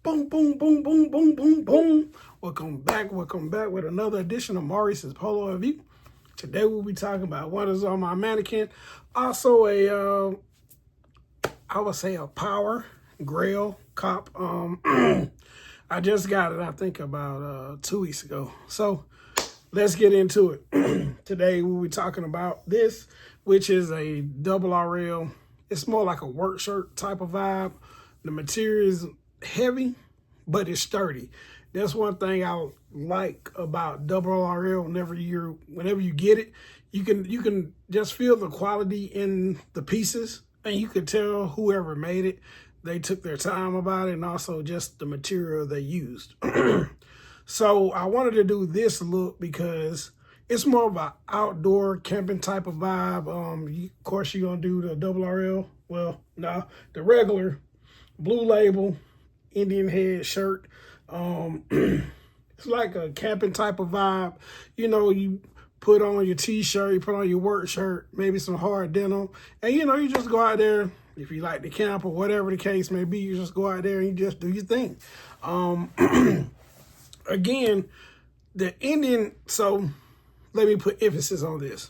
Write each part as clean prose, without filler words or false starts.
Boom, boom, boom, boom, boom, boom, boom. Welcome back with another edition of Maurice's Polo Review. Today we'll be talking about what is on my mannequin. Also I would say a power grail cop. I just got it, I think about 2 weeks ago. So let's get into it. Today we'll be talking about this, which is a double RL. It's more like a work shirt type of vibe. The material is heavy, but it's sturdy. That's one thing I like about double RL. Whenever you get it, you can just feel the quality in the pieces, and you could tell whoever made it, they took their time about it, and also just the material they used. So I wanted to do this look because it's more of an outdoor camping type of vibe. Of course, you're gonna do the double RL. Well, no, the regular blue label Indian head shirt. It's like a camping type of vibe. You know, you put on your t-shirt, you put on your work shirt, maybe some hard denim, and you just go out there. If you like to camp or whatever the case may be, you just go out there and you just do your thing. Again, the Indian, so let me put emphasis on this.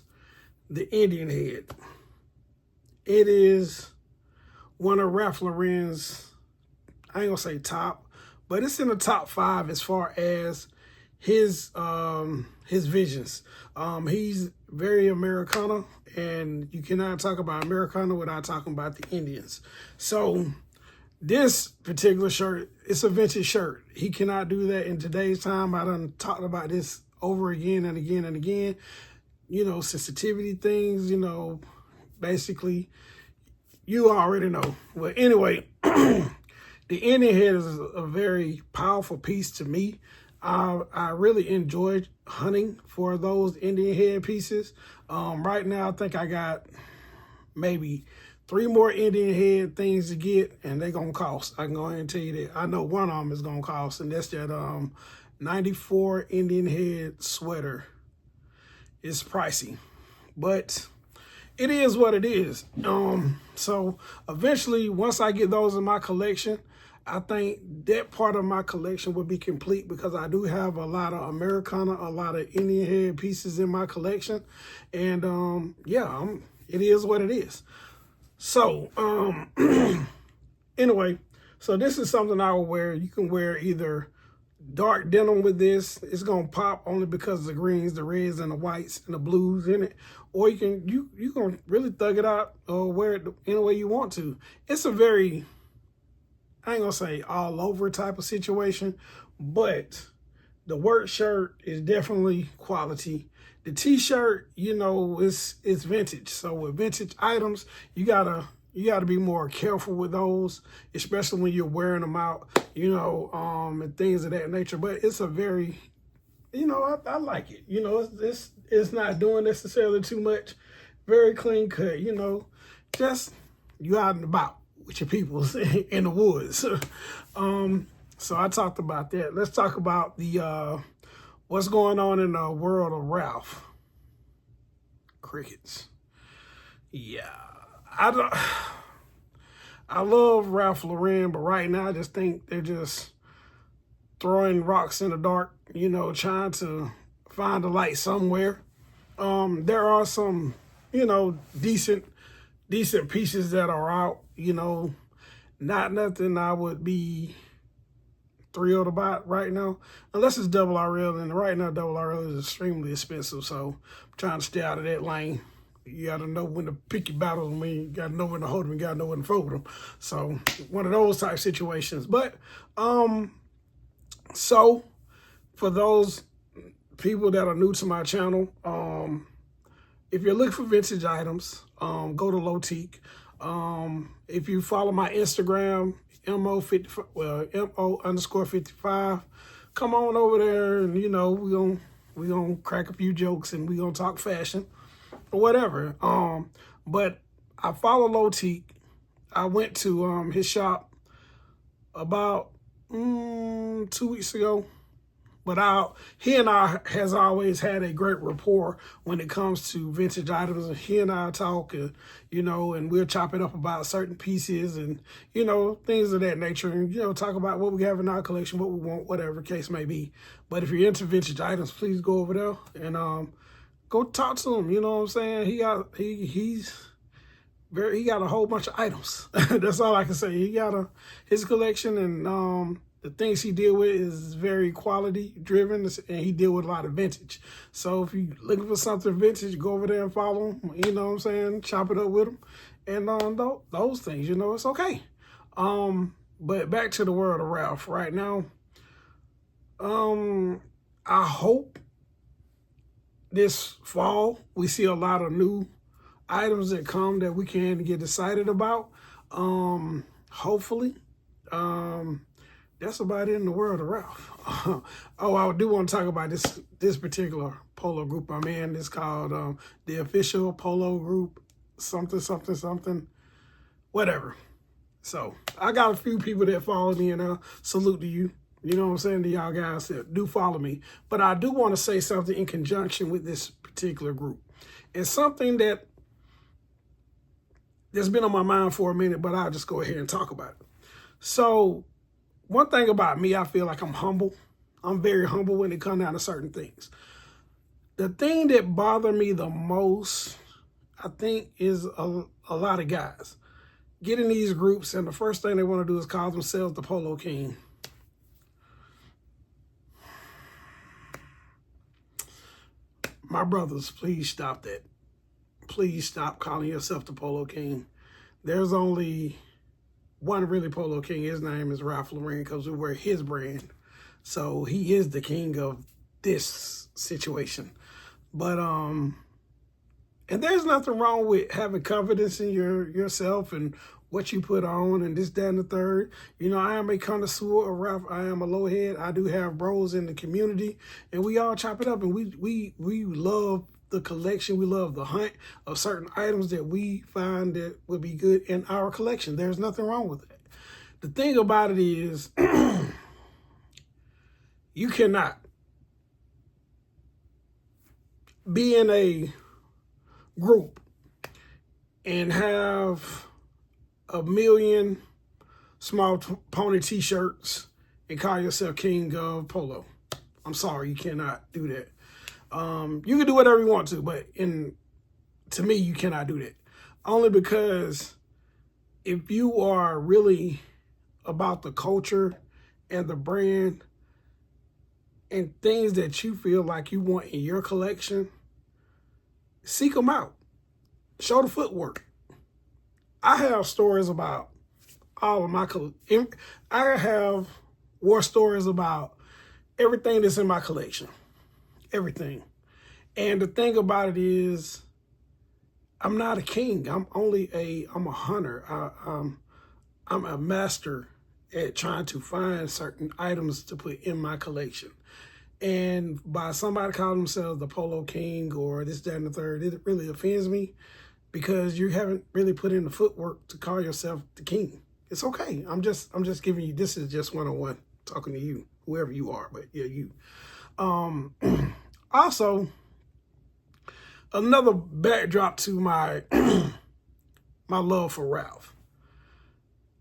The Indian head. It is one of Ralph Lauren's, I ain't gonna say top, but it's in the top 5 as far as his visions. He's very Americana, and you cannot talk about Americana without talking about the Indians. So this particular shirt, it's a vintage shirt. He cannot do that in today's time. I done talked about this over again and again and again. You know, sensitivity things, basically, you already know. Well, anyway, the Indian head is a very powerful piece to me. I really enjoyed hunting for those Indian head pieces. Right now, I think I got maybe 3 more Indian head things to get, and they're going to cost. I can go ahead and tell you that. I know one of them is going to cost, and that's that 94 Indian head sweater. It's pricey, but it is what it is. So eventually, once I get those in my collection, I think that part of my collection will be complete, because I do have a lot of Americana, a lot of Indian head pieces in my collection. And yeah, it is what it is. So anyway, so this is something I will wear. You can wear either dark denim with this. It's gonna pop only because of the greens, the reds, and the whites, and the blues in it. Or you can really thug it out or wear it any way you want to. It's a very, I ain't gonna say all over type of situation, but the work shirt is definitely quality. The t-shirt, it's vintage. So with vintage items, you gotta be more careful with those, especially when you're wearing them out, and things of that nature. But it's a very, I like it. It's not doing necessarily too much. Very clean cut, just you out and about with your people in the woods. So I talked about that. Let's talk about the what's going on in the world of Ralph. Crickets. Yeah, I love Ralph Lauren, but right now I just think they're just throwing rocks in the dark, trying to find a light somewhere. There are some, decent pieces that are out, not nothing I would be thrilled about right now, unless it's double RL, and right now double RL is extremely expensive, so I'm trying to stay out of that lane. You gotta know when to pick your battles, and you gotta know when to hold them, you gotta know when to fold them. So one of those type situations. But so for those people that are new to my channel, if you're looking for vintage items, go to Low Teak. If you follow my Instagram, MO_55, come on over there, and we gonna crack a few jokes, and we gonna talk fashion or whatever. But I follow Low Teak. I went to his shop about 2 weeks ago. But he and I has always had a great rapport when it comes to vintage items. He and I talk, you know, and we'll chop it up about certain pieces and, you know, things of that nature. And, you know, talk about what we have in our collection, what we want, whatever the case may be. But if you're into vintage items, please go over there and go talk to him. You know what I'm saying? He got a whole bunch of items. That's all I can say. He got his collection, and the things he deal with is very quality driven, and he deal with a lot of vintage. So if you're looking for something vintage, go over there and follow him. You know what I'm saying? Chop it up with him, and those things. You know, it's okay. But back to the world of Ralph right now. I hope this fall we see a lot of new items that come that we can get excited about. Hopefully. That's about it in the world of Ralph. Oh, I do want to talk about this particular polo group I'm in. It's called the Official Polo Group, something, whatever. So I got a few people that follow me, and salute to you. You know what I'm saying, to y'all guys that do follow me. But I do want to say something in conjunction with this particular group. It's something that's been on my mind for a minute, but I'll just go ahead and talk about it. So one thing about me, I feel like I'm humble. I'm very humble when it comes down to certain things. The thing that bothered me the most, I think, is a lot of guys get in these groups, and the first thing they want to do is call themselves the Polo King. My brothers, please stop that. Please stop calling yourself the Polo King. There's only one really Polo King. His name is Ralph Lauren, because we wear his brand. So he is the king of this situation. But and there's nothing wrong with having confidence in yourself and what you put on and this, that, and the third. You know, I am a connoisseur of Ralph. I am a lowhead. I do have bros in the community, and we all chop it up, and we love the collection. We love the hunt of certain items that we find that would be good in our collection. There's nothing wrong with that. The thing about it is you cannot be in a group and have a million small pony t-shirts and call yourself king of polo. I'm sorry, you cannot do that. You can do whatever you want to, but to me, you cannot do that. Only because if you are really about the culture and the brand and things that you feel like you want in your collection, seek them out. Show the footwork. I have stories about all of my I have war stories about everything that's in my collection. Everything. And the thing about it is, I'm not a king. I'm a hunter. I'm a master at trying to find certain items to put in my collection. And by somebody calling themselves the Polo King or this, that, and the third, it really offends me, because you haven't really put in the footwork to call yourself the king. It's okay. I'm just giving you, this is just one-on-one talking to you, whoever you are, but yeah, you. Also, another backdrop to my my love for Ralph.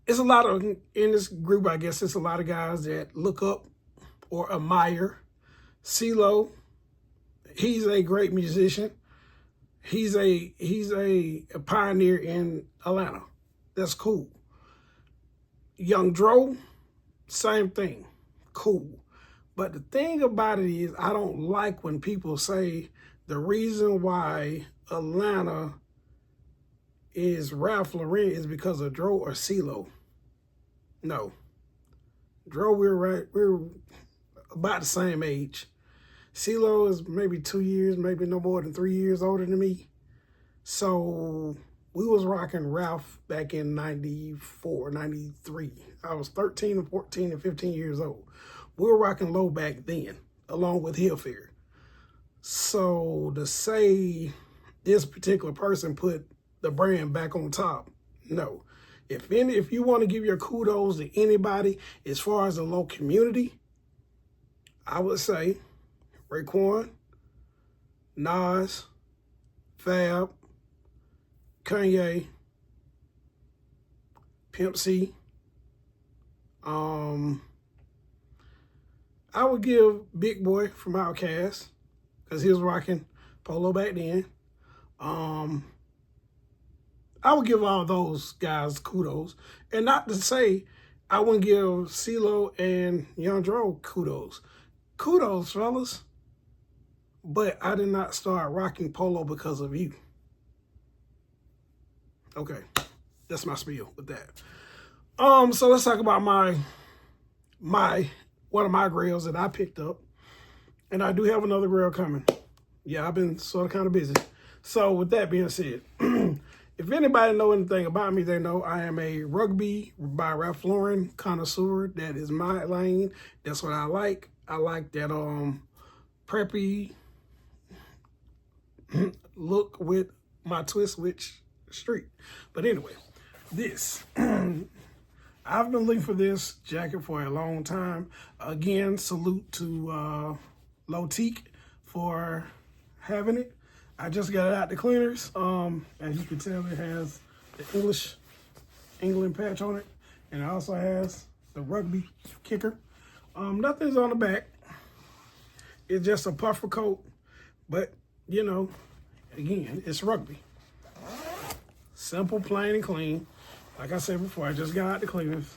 It's a lot of, in this group, I guess, it's a lot of guys that look up or admire CeeLo. He's a great musician. He's a pioneer in Atlanta. That's cool. Young Dro, same thing. Cool. But the thing about it is, I don't like when people say the reason why Atlanta is Ralph Lauren is because of Dro or CeeLo. No. Dro, we're about the same age. CeeLo is maybe 2 years, maybe no more than 3 years older than me. So we was rocking Ralph back in 94, 93. I was 13 and 14 and 15 years old. We were rocking low back then, along with Hillfair. So to say this particular person put the brand back on top, no. If you want to give your kudos to anybody as far as the low community, I would say Raekwon, Nas, Fab, Kanye, Pimp C. I would give Big Boy from Outkast because he was rocking polo back then. I would give all those guys kudos. And not to say I wouldn't give CeeLo and Young Dro kudos. Kudos, fellas. But I did not start rocking polo because of you. Okay, that's my spiel with that. So let's talk about one of my grails that I picked up. And I do have another grail coming. Yeah, I've been sort of kind of busy. So with that being said, if anybody know anything about me, they know I am a Rugby by Ralph Lauren connoisseur. That is my lane. That's what I like. I like that preppy look with my twist which street. But anyway, this I've been looking for this jacket for a long time. Again, salute to Lotique for having it. I just got it out the cleaners. As you can tell, it has the England patch on it, and it also has the Rugby kicker. Nothing's on the back. It's just a puffer coat, but you know, again, it's Rugby. Simple, plain, and clean. Like I said before, I just got out the cleaners.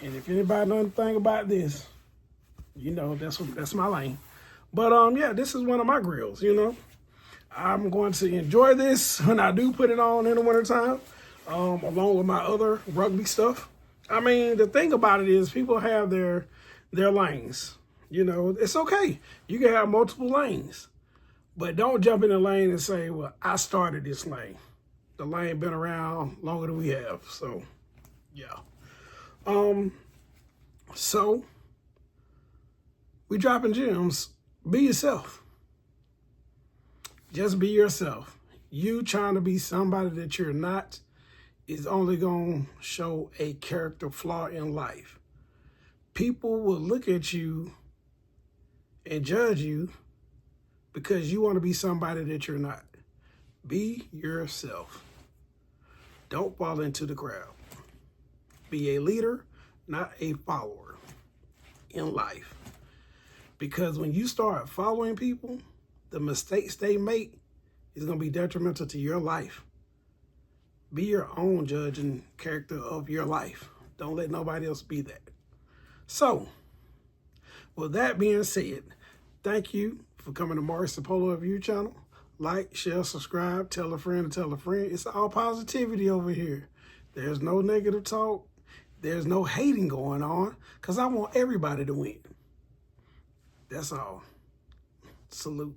And if anybody knows anything about this, you know, that's my lane. But yeah, this is one of my grills, you know. I'm going to enjoy this when I do put it on in the wintertime, along with my other Rugby stuff. I mean, the thing about it is people have their lanes. You know, it's okay. You can have multiple lanes. But don't jump in the lane and say, well, I started this lane. The lane been around longer than we have. So, yeah. So, we dropping gems. Be yourself. Just be yourself. You trying to be somebody that you're not is only going to show a character flaw in life. People will look at you and judge you because you want to be somebody that you're not. Be yourself. Don't fall into the crowd. Be a leader, not a follower in life. Because when you start following people, the mistakes they make is going to be detrimental to your life. Be your own judge and character of your life. Don't let nobody else be that. So, with that being said, thank you for coming to Maurice the Polo Review channel. Like, share, subscribe, tell a friend to tell a friend. It's all positivity over here. There's no negative talk. There's no hating going on because I want everybody to win. That's all. Salute.